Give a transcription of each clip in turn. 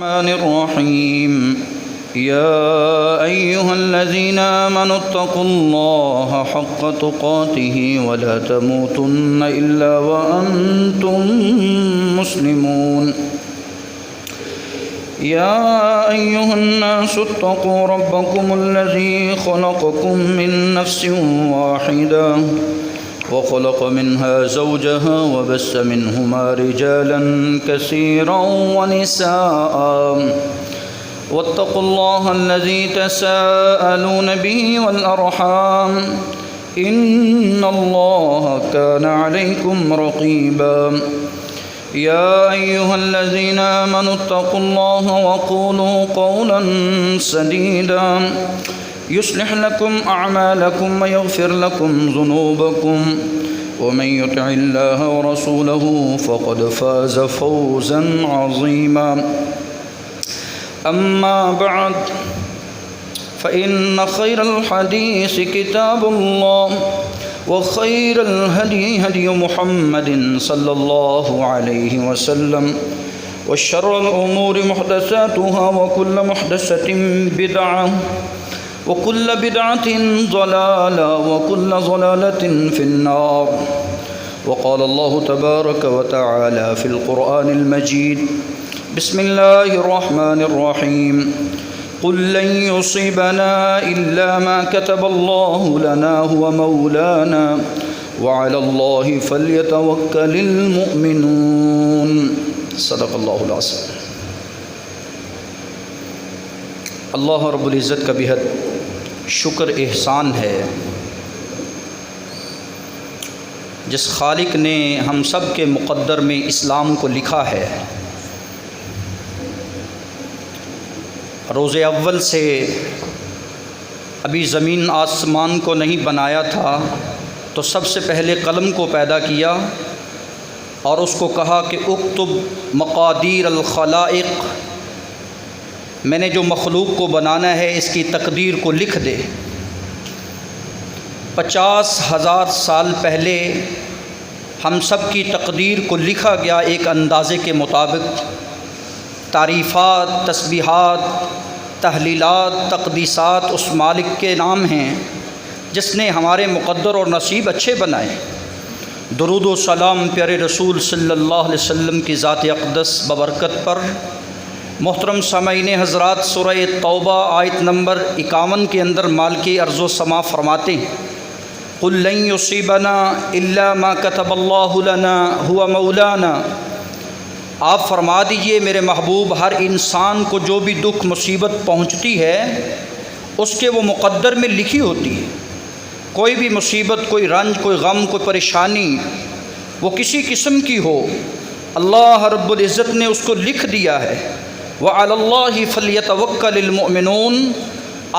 الرحمن الرحيم يا أيها الذين آمنوا اتقوا الله حق تقاته ولا تموتن إلا وأنتم مسلمون يا أيها الناس اتقوا ربكم الذي خلقكم من نفس واحدة وخلق منها زوجها وبث منهما رجالا كثيرا ونساء واتقوا الله الذي تساءلون به والأرحام إن الله كان عليكم رقيبا يا أيها الذين آمنوا اتقوا الله وقولوا قولا سديدا يصلح لكم أعمالكم ويغفر لكم ذنوبكم ومن يطع الله ورسوله فقد فاز فوزا عظيما أما بعد فإن خير الحديث كتاب الله وخير الهدي هدي محمد صلى الله عليه وسلم وشر الأمور محدثاتها وكل محدثة بدعة وكل بدعة ضلالة وكل ضلالة في النار وقال الله تبارك وتعالى في القرآن المجيد بسم الله الرحمن الرحيم قل لن يصيبنا إلا ما كتب الله لنا هو مولانا وعلى الله فليتوكل المؤمنون صدق اللہ العظیم۔ اللہ رب العزت کا بہت شکر احسان ہے، جس خالق نے ہم سب کے مقدر میں اسلام کو لکھا ہے۔ روز اول سے ابھی زمین آسمان کو نہیں بنایا تھا تو سب سے پہلے قلم کو پیدا کیا اور اس کو کہا کہ اکتب مقادیر الخلائق، میں نے جو مخلوق کو بنانا ہے اس کی تقدیر کو لکھ دے۔ 50,000 سال پہلے ہم سب کی تقدیر کو لکھا گیا ایک اندازے کے مطابق۔ تعریفات، تسبیحات، تحلیلات، تقدیسات اس مالک کے نام ہیں جس نے ہمارے مقدر اور نصیب اچھے بنائے۔ درود و سلام پیارے رسول صلی اللہ علیہ وسلم کی ذات اقدس ببرکت پر۔ محترم سامعین حضرات، سورہ توبہ آیت نمبر 51 کے اندر مالک ارض و سما فرماتے ہیں قل لن یصیبنا الا ما کتب اللہ لنا هو مولانا۔ آپ فرما دیجئے میرے محبوب، ہر انسان کو جو بھی دکھ مصیبت پہنچتی ہے اس کے وہ مقدر میں لکھی ہوتی ہے۔ کوئی بھی مصیبت، کوئی رنج، کوئی غم، کوئی پریشانی، وہ کسی قسم کی ہو، اللہ رب العزت نے اس کو لکھ دیا ہے۔ وَعَلَى اللَّهِ فَلْيَتَوَكَّلِ الْمُؤْمِنُونَ۔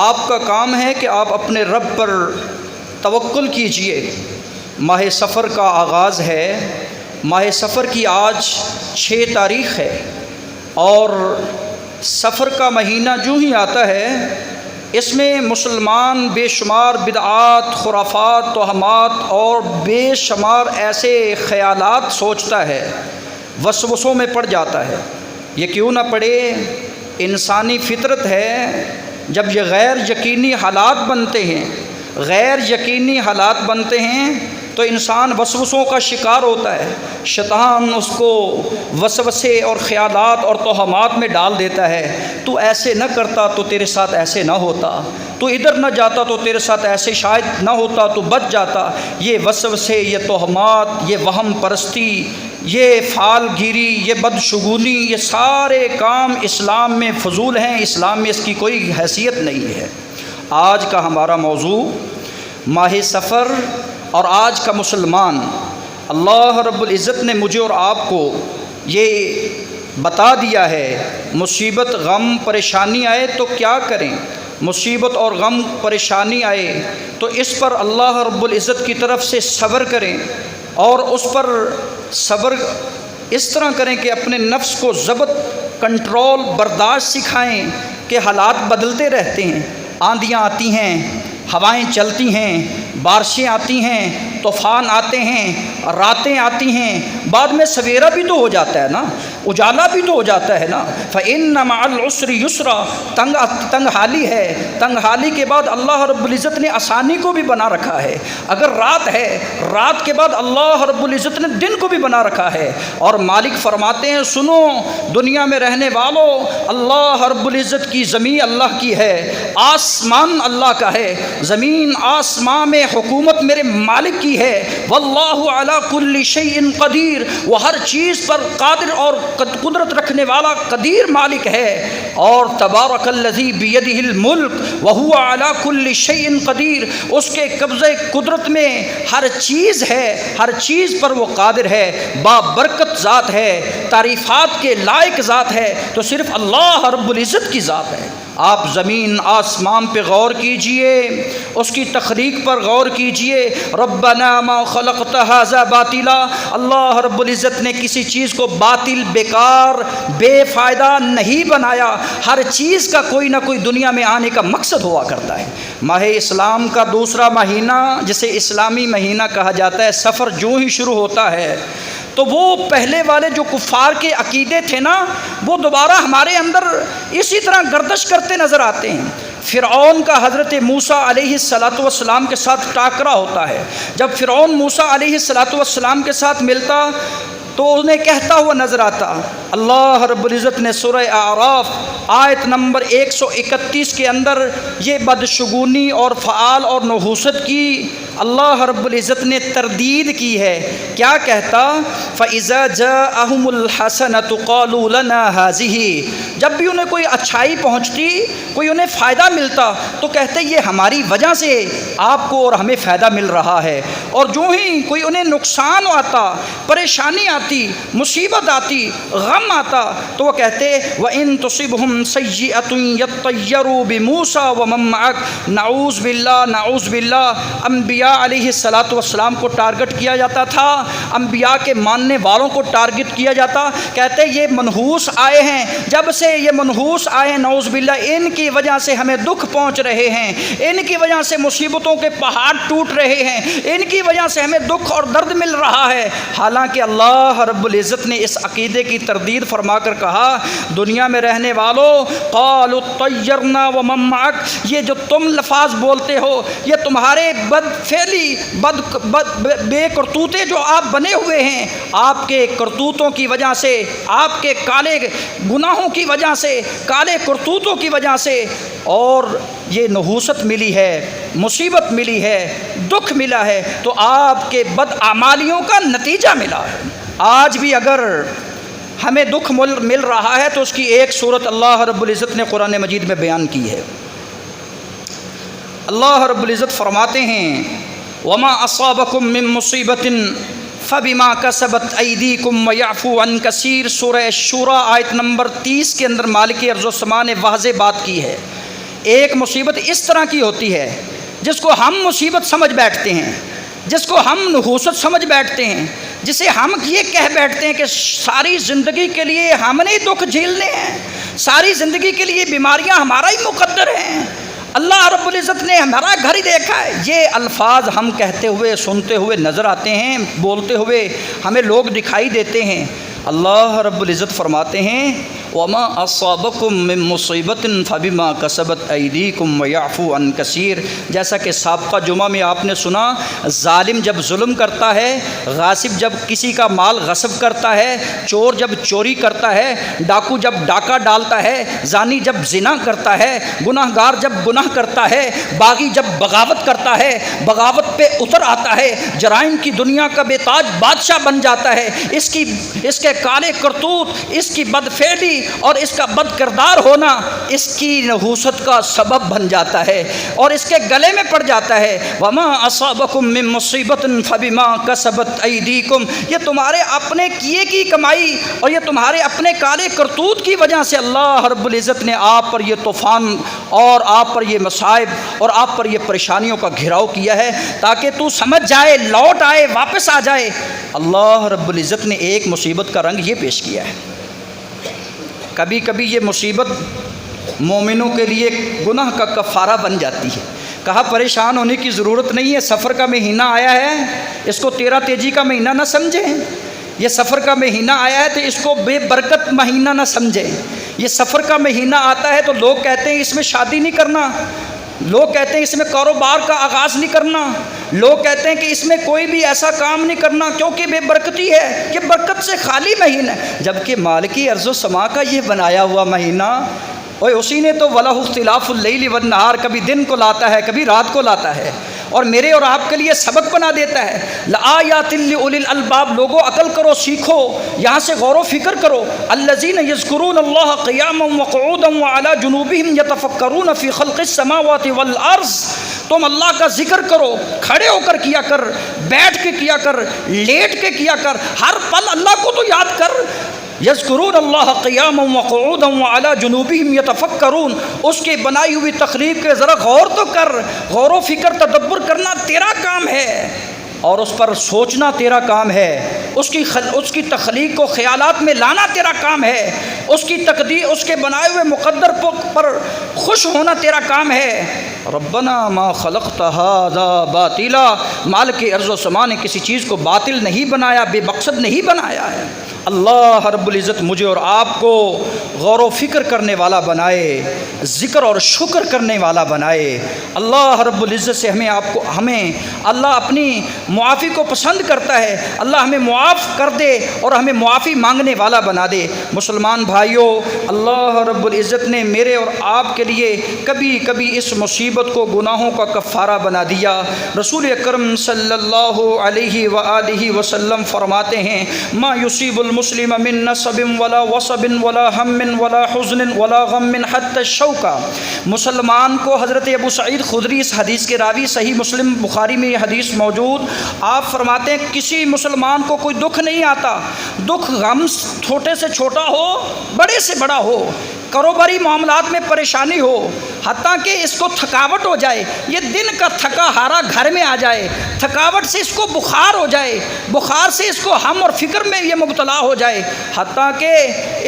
آپ کا کام ہے کہ آپ اپنے رب پر توکل کیجئے۔ ماہ سفر کا آغاز ہے۔ ماہ سفر کی آج 6 تاریخ ہے، اور سفر کا مہینہ جو ہی آتا ہے اس میں مسلمان بے شمار بدعات، خرافات، توہمات اور بے شمار ایسے خیالات سوچتا ہے، وسوسوں میں پڑ جاتا ہے۔ یہ کیوں نہ پڑے؟ انسانی فطرت ہے۔ جب یہ غیر یقینی حالات بنتے ہیں، غیر یقینی حالات بنتے ہیں تو انسان وسوسوں کا شکار ہوتا ہے۔ شیطان اس کو وسوسے اور خیالات اور توہمات میں ڈال دیتا ہے۔ تو ایسے نہ کرتا تو تیرے ساتھ ایسے نہ ہوتا، تو ادھر نہ جاتا تو تیرے ساتھ ایسے شاید نہ ہوتا، تو بچ جاتا۔ یہ وسوسے، یہ توہمات، یہ وہم پرستی، یہ فعال گیری، یہ بدشگونی، یہ سارے کام اسلام میں فضول ہیں۔ اسلام میں اس کی کوئی حیثیت نہیں ہے۔ آج کا ہمارا موضوع ماہ سفر اور آج کا مسلمان۔ اللہ رب العزت نے مجھے اور آپ کو یہ بتا دیا ہے، مصیبت، غم، پریشانی آئے تو کیا کریں۔ مصیبت اور غم، پریشانی آئے تو اس پر اللہ رب العزت کی طرف سے صبر کریں، اور اس پر صبر اس طرح کریں کہ اپنے نفس کو ضبط، کنٹرول، برداشت سکھائیں کہ حالات بدلتے رہتے ہیں۔ آندھیاں آتی ہیں، ہوائیں چلتی ہیں، بارشیں آتی ہیں، طوفان آتے ہیں، راتیں آتی ہیں، بعد میں سویرا بھی تو ہو جاتا ہے نا۔ اجالا بھی تو ہو جاتا ہے نا۔ فَإِنَّ مَعَ الْعُسْرِ يُسْرًا، تنگ حالی ہے، تنگ حالی کے بعد اللہ رب العزت نے آسانی کو بھی بنا رکھا ہے۔ اگر رات ہے، رات کے بعد اللہ رب العزت نے دن کو بھی بنا رکھا ہے۔ اور مالک فرماتے ہیں سنو دنیا میں رہنے والوں، اللہ رب العزت کی زمین اللہ کی ہے، آسمان اللہ کا ہے، زمین آسمان میں حکومت میرے مالک کی ہے۔ واللہ علی کل شیء قدیر، وہ ہر چیز پر قادر اور قدرت رکھنے والا قدیر مالک ہے۔ اور تبارک الذی بیدہ الملک وہو علی کل شیء قدیر، اس کے قبضے قدرت میں ہر چیز ہے، ہر چیز پر وہ قادر ہے، بابرکت ذات ہے، تعریفات کے لائق ذات ہے تو صرف اللہ رب العزت کی ذات ہے۔ آپ زمین آسمان پہ غور کیجئے، اس کی تخلیق پر غور کیجئے۔ ربنا ما خلقت ھذا باطلا، اللہ رب العزت نے کسی چیز کو باطل، بیکار، بے فائدہ نہیں بنایا۔ ہر چیز کا کوئی نہ کوئی دنیا میں آنے کا مقصد ہوا کرتا ہے۔ ماہ اسلام کا دوسرا مہینہ جسے اسلامی مہینہ کہا جاتا ہے، سفر جو ہی شروع ہوتا ہے تو وہ پہلے والے جو کفار کے عقیدے تھے نا، وہ دوبارہ ہمارے اندر اسی طرح گردش کرتے نظر آتے ہیں۔ فرعون کا حضرت موسیٰ علیہ السلام کے ساتھ ٹاکرا ہوتا ہے۔ جب فرعون موسیٰ علیہ السلام کے ساتھ ملتا تو انہیں کہتا ہوا نظر آتا۔ اللہ رب العزت نے سورہ اعراف آیت نمبر 131 کے اندر یہ بدشگونی اور فعال اور نحوست کی اللہ رب العزت نے تردید کی ہے۔ کیا کہتا؟ فَإِذَا جَاءَهُمُ الْحَسَنَةُ قَالُوا لَنَا هَٰذِهِ، جب بھی انہیں کوئی اچھائی پہنچتی، کوئی انہیں فائدہ ملتا تو کہتے یہ ہماری وجہ سے آپ کو اور ہمیں فائدہ مل رہا ہے۔ اور جو ہی کوئی انہیں نقصان آتا، پریشانی آتی، مصیبت آتی، غم آتا تو وہ کہتے وَإِن تُصِبْهُمْ سَيِّئَةٌ يَطَّيَّرُوا بِمُوسَىٰ وَمَن مَّعَهُ، نعوذ باللہ نعوذ باللہ۔ انبیاء علیہ السلام کو ٹارگٹ کیا جاتا تھا، انبیاء کے ماننے والوں کو ٹارگٹ کیا جاتا، کہتے یہ منحوس آئے ہیں، جب سے یہ منحوس آئے نعوذ باللہ ان کی وجہ سے ہمیں دکھ پہنچ رہے ہیں، ان کی وجہ سے مصیبتوں کے پہاڑ ٹوٹ رہے ہیں، ان کی وجہ سے ہمیں دکھ اور درد مل رہا ہے۔ حالانکہ اللہ رب العزت نے اس عقیدے کی تردید فرما کر کہا دنیا میں رہنے والوں، قالوا طیرنا ومن معک، یہ جو تم لفظ بولتے ہو یہ تمہارے بد فعلی بے کرتوتے جو آپ بنے ہوئے ہیں، آپ کے کرتوتوں کی وجہ سے، آپ کے کالے گناہوں کی وجہ سے، کالے کرتوتوں کی وجہ سے اور یہ نحوست ملی ہے، مصیبت ملی ہے، دکھ ملا ہے تو آپ کے بد اعمالیوں کا نتیجہ ملا ہے۔ آج بھی اگر ہمیں دکھ مل رہا ہے تو اس کی ایک صورت اللہ رب العزت نے قرآن مجید میں بیان کی ہے۔ اللہ رب العزت فرماتے ہیں وَمَا أَصَابَكُم مِّن مُّصِيبَةٍ فَبِمَا كَسَبَتْ أَيْدِيكُمْ وَيَعْفُو عَن كَثِيرٍ، سورہ شورى آیت نمبر 30 کے اندر مالک ارض و سما نے واضح بات کی ہے۔ ایک مصیبت اس طرح کی ہوتی ہے جس کو ہم مصیبت سمجھ بیٹھتے ہیں، جس کو ہم نحوست سمجھ بیٹھتے ہیں، جسے ہم یہ کہہ بیٹھتے ہیں کہ ساری زندگی کے لیے ہم نے دکھ جھیلنے ہیں، ساری زندگی کے لیے بیماریاں ہمارا ہی مقدر ہیں، اللہ رب العزت نے ہمارا گھر ہی دیکھا ہے۔ یہ الفاظ ہم کہتے ہوئے، سنتے ہوئے نظر آتے ہیں، بولتے ہوئے ہمیں لوگ دکھائی دیتے ہیں۔ اللہ رب العزت فرماتے ہیں وَمَا أَصَابَكُم مِّن مُّصِيبَةٍ فَبِمَا كَسَبَتْ أَيْدِيكُمْ وَيَعْفُو عَن كَثِيرٍ۔ جیسا کہ سابقہ جمعہ میں آپ نے سنا، ظالم جب ظلم کرتا ہے، غاصب جب کسی کا مال غصب کرتا ہے، چور جب چوری کرتا ہے، ڈاکو جب ڈاکہ ڈالتا ہے، زانی جب زنا کرتا ہے، گناہ گار جب گناہ کرتا ہے، باغی جب بغاوت کرتا ہے، بغاوت پہ اتر آتا ہے، جرائم کی دنیا کا بے تاج بادشاہ بن جاتا ہے، اس کے کالے کرتوت، اس کی بدفعلی اور اس کا بد کردار ہونا اس کی نحوست کا سبب بن جاتا ہے اور اس کے گلے میں پڑ جاتا ہے۔ وَمَا أَصَابَكُم مِّن مُّصِيبَةٍ فَبِمَا كَسَبَتْ أَيْدِيكُمْ، یہ تمہارے اپنے کیے کی کمائی اور یہ تمہارے اپنے کالے کرتوت کی وجہ سے اللہ رب العزت نے آپ پر یہ طوفان اور آپ پر یہ مصائب اور آپ پر یہ پریشانیوں کا گھیراؤ کیا ہے تاکہ تو سمجھ جائے، لوٹ آئے، واپس آ جائے۔ اللہ رب العزت نے ایک مصیبت کا رنگ یہ پیش کیا ہے، کبھی کبھی یہ مصیبت مومنوں کے لیے گناہ کا کفارہ بن جاتی ہے۔ کہا پریشان ہونے کی ضرورت نہیں ہے، سفر کا مہینہ آیا ہے، اس کو تیرا تیجی کا مہینہ نہ سمجھیں، یہ سفر کا مہینہ آیا ہے تو اس کو بے برکت مہینہ نہ سمجھیں۔ یہ سفر کا مہینہ آتا ہے تو لوگ کہتے ہیں اس میں شادی نہیں کرنا، لوگ کہتے ہیں اس میں کاروبار کا آغاز نہیں کرنا، لوگ کہتے ہیں کہ اس میں کوئی بھی ایسا کام نہیں کرنا کیونکہ بے برکتی ہے، یہ برکت سے خالی مہینہ ہے۔ جبکہ مالکی ارض و سما کا یہ بنایا ہوا مہینہ، اور اسی نے تو وَلَهُ اخْتِلَافُ اللَّيْلِ وَالنَّهَارِ کبھی دن کو لاتا ہے کبھی رات کو لاتا ہے، اور میرے اور آپ کے لیے سبق بنا دیتا ہے۔ لَآيَاتٍ لِأُولِي الْأَلْبَابِ، لوگوں عقل کرو، سیکھو، یہاں سے غور و فکر کرو۔ الَّذِينَ يَذْكُرُونَ اللَّهَ قِيَامًا وَقُعُودًا وَعَلَى جُنُوبِهِمْ يَتَفَكَّرُونَ فِي خَلْقِ السَّمَاوَاتِ وَالْأَرْضِ، تم اللہ کا ذکر کرو، کھڑے ہو کر کیا کر، بیٹھ کے کیا کر، لیٹ کے کیا کر، ہر پل اللہ کو تو یاد کر۔ یذکرون اللہ قیاما وقعودا وعلی جنوبہم یتفکرون، اس کی بنائی ہوئی تخلیق کے ذرا غور تو کر، غور و فکر تدبر کرنا تیرا کام ہے، اور اس پر سوچنا تیرا کام ہے، اس کی تخلیق کو خیالات میں لانا تیرا کام ہے، اس کی تقدیر، اس کے بنائے ہوئے مقدر پر خوش ہونا تیرا کام ہے۔ ربنا ما خلقت هذا باطلا، مالک ارض و سما نے کسی چیز کو باطل نہیں بنایا، بے مقصد نہیں بنایا ہے۔ اللہ رب العزت مجھے اور آپ کو غور و فکر کرنے والا بنائے، ذکر اور شکر کرنے والا بنائے۔ اللہ رب العزت سے ہمیں اللہ اپنی معافی کو پسند کرتا ہے، اللہ ہمیں معاف کر دے اور ہمیں معافی مانگنے والا بنا دے۔ مسلمان بھائیوں، اللہ رب العزت نے میرے اور آپ کے لیے کبھی کبھی اس مصیبت کو گناہوں کا کفارہ بنا دیا۔ رسول اکرم صلی اللہ علیہ وآلہ وسلم فرماتے ہیں، ما یصیب المسلم من نصب ولا وصب ولا ہم ولا حزن ولا غم حتی الشوکہ، مسلمان کو، حضرت ابو سعید خدری اس حدیث کے راوی، صحیح مسلم بخاری میں یہ حدیث موجود، آپ فرماتے ہیں کسی مسلمان کو کوئی دکھ نہیں آتا، دکھ غم چھوٹے سے چھوٹا ہو، بڑے سے بڑا ہو، کاروباری معاملات میں پریشانی ہو، حتیٰ کہ اس کو تھکاوٹ ہو جائے، یہ دن کا تھکا ہارا گھر میں آ جائے، تھکاوٹ سے اس کو بخار ہو جائے، بخار سے اس کو ہم اور فکر میں یہ مبتلا ہو جائے، حتیٰ کہ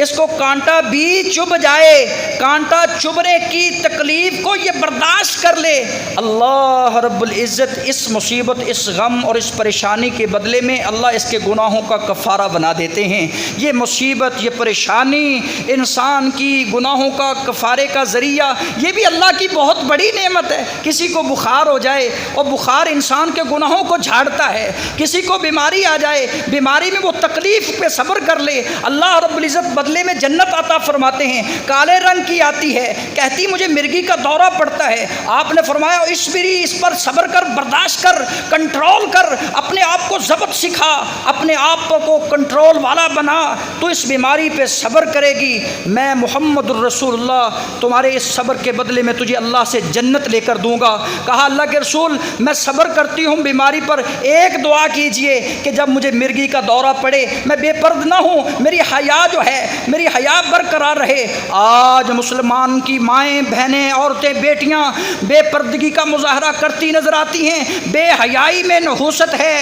اس کو کانٹا بھی چبھ جائے، کانٹا چبھنے کی تکلیف کو یہ برداشت کر لے، اللہ رب العزت اس مصیبت، اس غم اور اس پریشانی کے بدلے میں اللہ اس کے گناہوں کا کفارہ بنا دیتے ہیں۔ یہ مصیبت، یہ پریشانی انسان کی گناہوں کا کفارے کا ذریعہ، یہ بھی اللہ کی بہت بڑی نعمت ہے۔ کسی کو بخار ہو جائے اور بخار انسان کے گناہوں کو جھاڑتا ہے، کسی کو بیماری آ جائے، بیماری میں وہ تکلیف پہ صبر کر لے، اللہ رب العزت بدلے میں جنت عطا فرماتے ہیں۔ کالے رنگ کی آتی ہے، کہتی مجھے مرگی کا دورہ پڑتا ہے، آپ نے فرمایا اصبری، اس پر صبر کر، برداشت کر، کنٹرول کر، اپنے آپ کو ضبط سکھا، اپنے آپ کو کنٹرول والا بنا، تو اس بیماری پہ صبر کرے گی، میں محمد الرسول اللہ تمہارے اس صبر کے بدلے میں تجھے اللہ سے جنت لے کر دوں گا۔ کہا اللہ کے رسول میں صبر کرتی ہوں بیماری پر، ایک دعا کیجئے کہ جب مجھے مرگی کا دورہ پڑے میں بے پرد نہ ہوں، میری حیا جو ہے، میری حیا برقرار رہے۔ آج مسلمان کی مائیں، بہنیں، عورتیں، بیٹیاں بے پردگی کا مظاہرہ کرتی نظر آتی ہیں، بے حیائی میں نحوست ہے،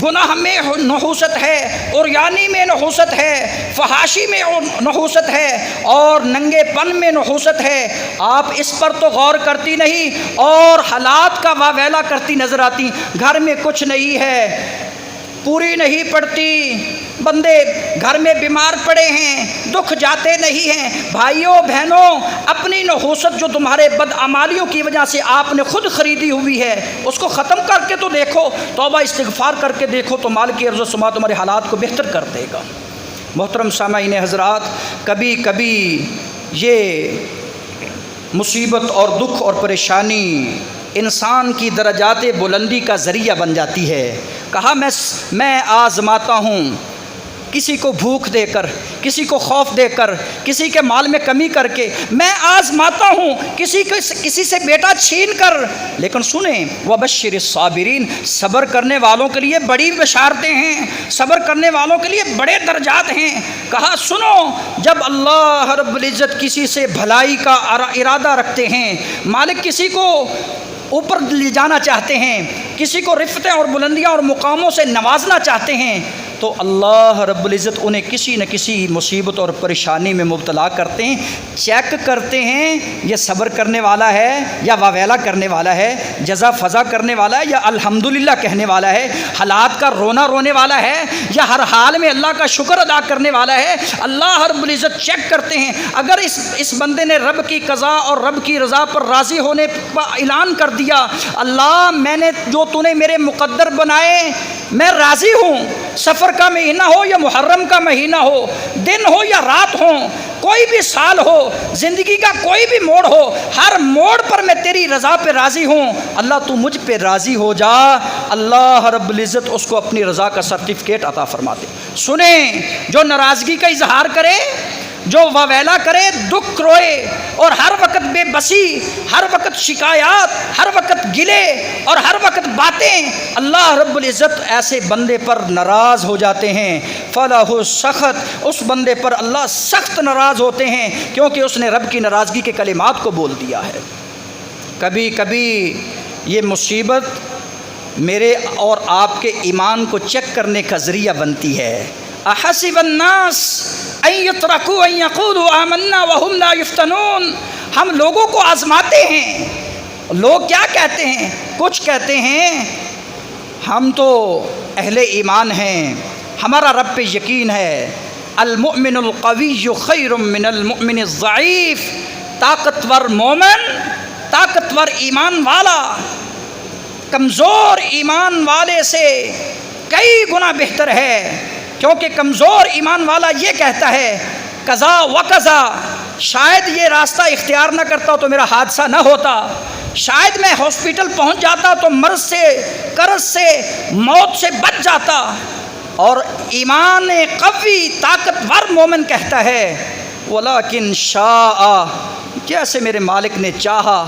گناہ میں نحوست ہے، عریانی میں نحوست ہے، فحاشی میں نحوست ہے، اور ننگے پن میں نحوست ہے۔ آپ اس پر تو غور کرتی نہیں اور حالات کا واویلا کرتی نظر آتی، گھر میں کچھ نہیں ہے، پوری نہیں پڑتی، بندے گھر میں بیمار پڑے ہیں، دکھ جاتے نہیں ہیں۔ بھائیوں بہنوں، اپنی نحوست جو تمہارے بدعمالیوں کی وجہ سے آپ نے خود خریدی ہوئی ہے، اس کو ختم کر کے تو دیکھو، توبہ استغفار کر کے دیکھو، تو مالک ارض و سما تمہارے حالات کو بہتر کر دے گا۔ محترم سامعین حضرات، کبھی کبھی یہ مصیبت اور دکھ اور پریشانی انسان کی درجات بلندی کا ذریعہ بن جاتی ہے۔ کہا میں آزماتا ہوں، کسی کو بھوک دے کر، کسی کو خوف دے کر، کسی کے مال میں کمی کر کے میں آزماتا ہوں، کسی سے بیٹا چھین کر، لیکن سنیں وبشر الصابرین، صبر کرنے والوں کے لیے بڑی بشارتیں ہیں، صبر کرنے والوں کے لیے بڑے درجات ہیں۔ کہا سنو، جب اللہ رب العزت کسی سے بھلائی کا ارادہ رکھتے ہیں، مالک کسی کو اوپر لے جانا چاہتے ہیں، کسی کو رفتیں اور بلندیاں اور مقاموں سے نوازنا چاہتے ہیں، تو اللہ رب العزت انہیں کسی نہ کسی مصیبت اور پریشانی میں مبتلا کرتے ہیں، چیک کرتے ہیں یہ صبر کرنے والا ہے یا واویلا کرنے والا ہے، جزا فضا کرنے والا ہے یا الحمدللہ کہنے والا ہے، حالات کا رونے والا ہے یا ہر حال میں اللہ کا شکر ادا کرنے والا ہے۔ اللہ رب العزت چیک کرتے ہیں۔ اگر اس بندے نے رب کی قضا اور رب کی رضا پر راضی ہونے کا اعلان کر دیا، اللہ میں نے جو تو نے میرے مقدر بنائے میں راضی ہوں، سفر کا مہینہ ہو یا محرم کا مہینہ ہو، دن ہو یا رات ہو، کوئی بھی سال ہو، زندگی کا کوئی بھی موڑ ہو، ہر موڑ پر میں تیری رضا پہ راضی ہوں، اللہ تو مجھ پہ راضی ہو جا۔ اللہ رب العزت اس کو اپنی رضا کا سرٹیفکیٹ عطا فرماتے۔ سنیں، جو ناراضگی کا اظہار کرے، جو واویلا کرے، دکھ روئے اور ہر وقت بے بسی، ہر وقت شکایات، ہر وقت گلے اور ہر وقت باتیں، اللہ رب العزت ایسے بندے پر ناراض ہو جاتے ہیں۔ فَلَهُ سخت، اس بندے پر اللہ سخت ناراض ہوتے ہیں کیونکہ اس نے رب کی ناراضگی کے کلمات کو بول دیا ہے۔ کبھی کبھی یہ مصیبت میرے اور آپ کے ایمان کو چیک کرنے کا ذریعہ بنتی ہے۔ احسب الناس ان یترکوا ان یقولوا آمنا وهم لا یفتنون، ہم لوگوں کو آزماتے ہیں۔ لوگ کیا کہتے ہیں؟ کچھ کہتے ہیں ہم تو اہل ایمان ہیں، ہمارا رب پہ یقین ہے۔ المؤمن القوی خیر من المؤمن الضعیف، طاقتور مومن، طاقتور ایمان والا کمزور ایمان والے سے کئی گنا بہتر ہے، کیونکہ کمزور ایمان والا یہ کہتا ہے قضا و قضا، شاید یہ راستہ اختیار نہ کرتا تو میرا حادثہ نہ ہوتا، شاید میں ہاسپٹل پہنچ جاتا تو مرض سے، قرض سے، موت سے بچ جاتا۔ اور ایمان قوی طاقتور مومن کہتا ہے ولیکن شاء، جیسے میرے مالک نے چاہا،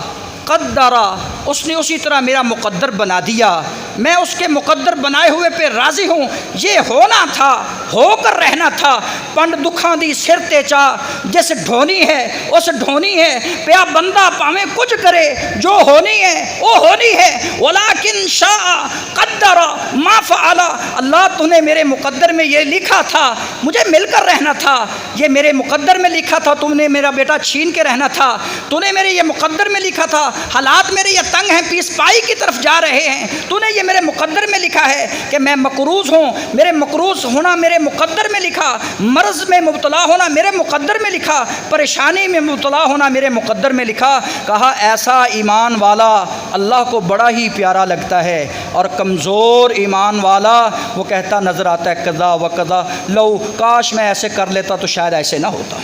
قدرا، اس نے اسی طرح میرا مقدر بنا دیا، میں اس کے مقدر بنائے ہوئے پہ راضی ہوں۔ یہ ہونا تھا، ہو کر رہنا تھا۔ پنڈ دکھاں دی سر تے چا، جیسے ڈھونی ہے اس ڈھونی ہے پیا بندہ پاویں کچھ کرے، جو ہونی ہے وہ ہونی ہے۔ ولیکن شاء قدر ما فعل، اللہ تو نے میرے مقدر میں یہ لکھا تھا، مجھے مل کر رہنا تھا، یہ میرے مقدر میں لکھا تھا، تم نے میرا بیٹا چھین کے رہنا تھا، تو نے میرے یہ مقدر میں لکھا تھا، حالات میرے یہ تنگ ہیں، پیس پائی کی طرف جا رہے ہیں، تو نے یہ میرے مقدر میں لکھا ہے کہ میں مقروض ہوں، میرے مقروض ہونا میرے مقدر میں لکھا، مرض میں مبتلا ہونا میرے مقدر میں لکھا، پریشانی میں مبتلا ہونا میرے مقدر میں لکھا۔ کہا ایسا ایمان والا اللہ کو بڑا ہی پیارا لگتا ہے، اور کمزور ایمان والا وہ کہتا نظر آتا ہے قضا و قضا، لو کاش میں ایسے کر لیتا تو شاید ایسے نہ ہوتا۔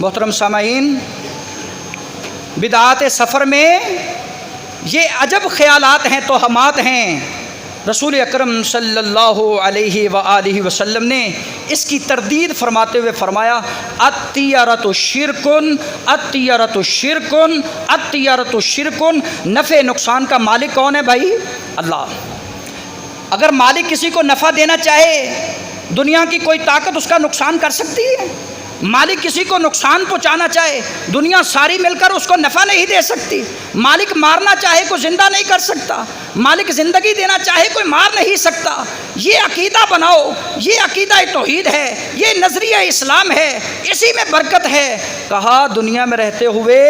محترم سامعین، بدعات سفر میں یہ عجب خیالات ہیں، توہمات ہیں۔ رسول اکرم صلی اللہ علیہ وآلہ وسلم نے اس کی تردید فرماتے ہوئے فرمایا الطیرۃ شرکن، الطیرۃ شرکن، الطیرۃ شرکن۔ نفع نقصان کا مالک کون ہے بھائی؟ اللہ۔ اگر مالک کسی کو نفع دینا چاہے، دنیا کی کوئی طاقت اس کا نقصان کر سکتی ہے؟ مالک کسی کو نقصان پہنچانا چاہے، دنیا ساری مل کر اس کو نفع نہیں دے سکتی۔ مالک مارنا چاہے کوئی زندہ نہیں کر سکتا، مالک زندگی دینا چاہے کوئی مار نہیں سکتا۔ یہ عقیدہ بناؤ، یہ عقیدہ توحید ہے، یہ نظریہ اسلام ہے، اسی میں برکت ہے۔ کہا دنیا میں رہتے ہوئے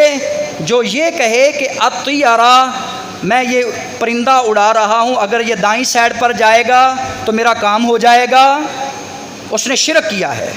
جو یہ کہے کہ الطیرہ، میں یہ پرندہ اڑا رہا ہوں، اگر یہ دائیں سائڈ پر جائے گا تو میرا کام ہو جائے گا، اس نے شرک کیا ہے۔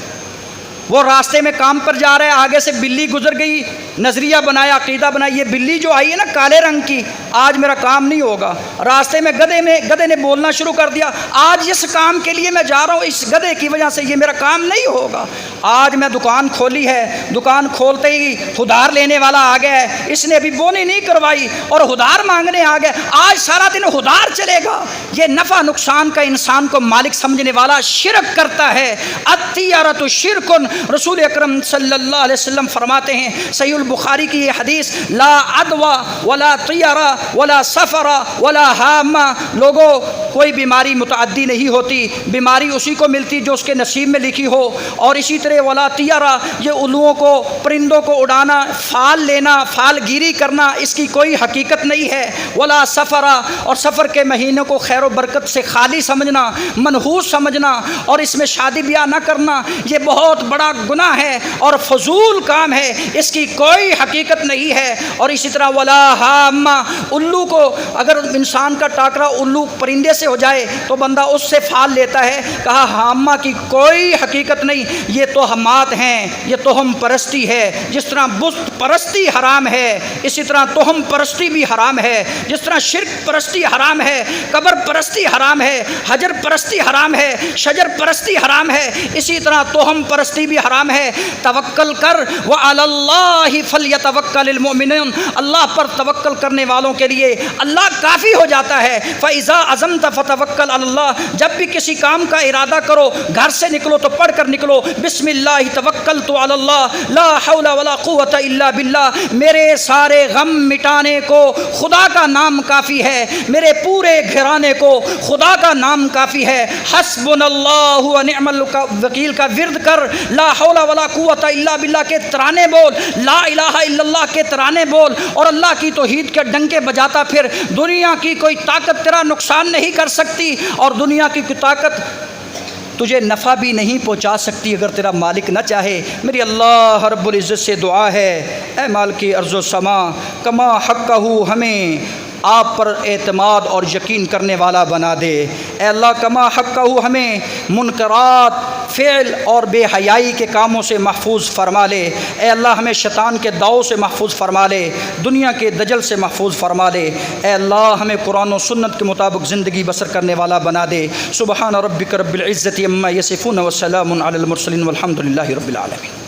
وہ راستے میں کام پر جا رہا ہے، آگے سے بلی گزر گئی، نظریہ بنایا، عقیدہ بنایا، یہ بلی جو آئی ہے نا کالے رنگ کی، آج میرا کام نہیں ہوگا۔ راستے میں گدھے نے بولنا شروع کر دیا، آج اس کام کے لیے میں جا رہا ہوں، اس گدھے کی وجہ سے یہ میرا کام نہیں ہوگا۔ آج میں دکان کھولی ہے، دکان کھولتے ہی ادھار لینے والا آ گیا ہے، اس نے ابھی بونی نہیں کروائی اور ادھار مانگنے آ گیا، آج سارا دن ادھار چلے گا۔ یہ نفع نقصان کا انسان کو مالک سمجھنے والا شرک کرتا ہے۔ الطیرۃ شرکن، رسول اکرم صلی اللہ علیہ وسلم فرماتے ہیں، صحیح البخاری کی یہ حدیث، لا عدوى ولا طیرہ ولا سفر ولا ہامہ، لوگوں کوئی بیماری متعدی نہیں ہوتی، بیماری اسی کو ملتی جو اس کے نصیب میں لکھی ہو، اور اسی طرح ولا طیرہ، یہ الوؤں کو پرندوں کو اڑانا، فال لینا، فال گیری کرنا، اس کی کوئی حقیقت نہیں ہے، ولا سفر، اور سفر کے مہینوں کو خیر و برکت سے خالی سمجھنا، منحوس سمجھنا اور اس میں شادی بیاہ نہ کرنا، یہ بہت بڑا گناہ ہے اور فضول کام ہے، اس کی کوئی حقیقت نہیں ہے۔ اور اسی طرح ولا ہامہ، الو کو اگر انسان کا ٹاکرا الو پرندے سے ہو جائے تو بندہ اس سے پھال لیتا ہے، کہا ہامہ کی کوئی حقیقت نہیں، یہ توہمات ہیں، یہ توہم پرستی ہے۔ جس طرح بت پرستی حرام ہے اسی طرح توہم پرستی بھی حرام ہے، جس طرح شرک پرستی حرام ہے، قبر پرستی حرام ہے، حجر پرستی حرام ہے، شجر پرستی حرام ہے، اسی طرح توہم پرستی بھی حرام ہے۔ توکل کر، وعلی اللہ فلیتوکل المؤمنون، اللہ پر توکل کرنے والوں کے لیے اللہ کافی ہو جاتا ہے۔ فاذا عزمت فتوکل علی اللہ، جب بھی کسی کام کا ارادہ کرو، گھر سے نکلو تو پڑھ کر نکلو، بسم اللہ توکلت علی اللہ لا حول ولا قوت الا باللہ، میرے سارے غم مٹانے کو خدا کا نام کافی ہے، میرے پورے گھرانے کو خدا کا نام کافی ہے۔ حسبنا اللہ ونعم الوکیل کا ورد کر، لا حول ولا قوت الا باللہ کے ترانے بول، لا الہ الا اللہ کے ترانے بول، اور اللہ کی توحید کے ڈنکے بجاتا پھر، دنیا کی کوئی طاقت تیرا نقصان نہیں کر سکتی، اور دنیا کی کوئی طاقت تجھے نفع بھی نہیں پہنچا سکتی اگر تیرا مالک نہ چاہے۔ میری اللہ رب العزت سے دعا ہے، اے مالک ارض و سما، کما حقہ، ہمیں آپ پر اعتماد اور یقین کرنے والا بنا دے۔ اے اللہ کما حقہ، ہمیں منکرات، فعل اور بے حیائی کے کاموں سے محفوظ فرما لے۔ اے اللہ ہمیں شیطان کے داؤ سے محفوظ فرما لے، دنیا کے دجل سے محفوظ فرما لے۔ اے اللہ ہمیں قرآن و سنت کے مطابق زندگی بسر کرنے والا بنا دے۔ سبحان ربک رب العزت عما یصفون وسلام علی المرسلین والحمد للہ رب العالمین۔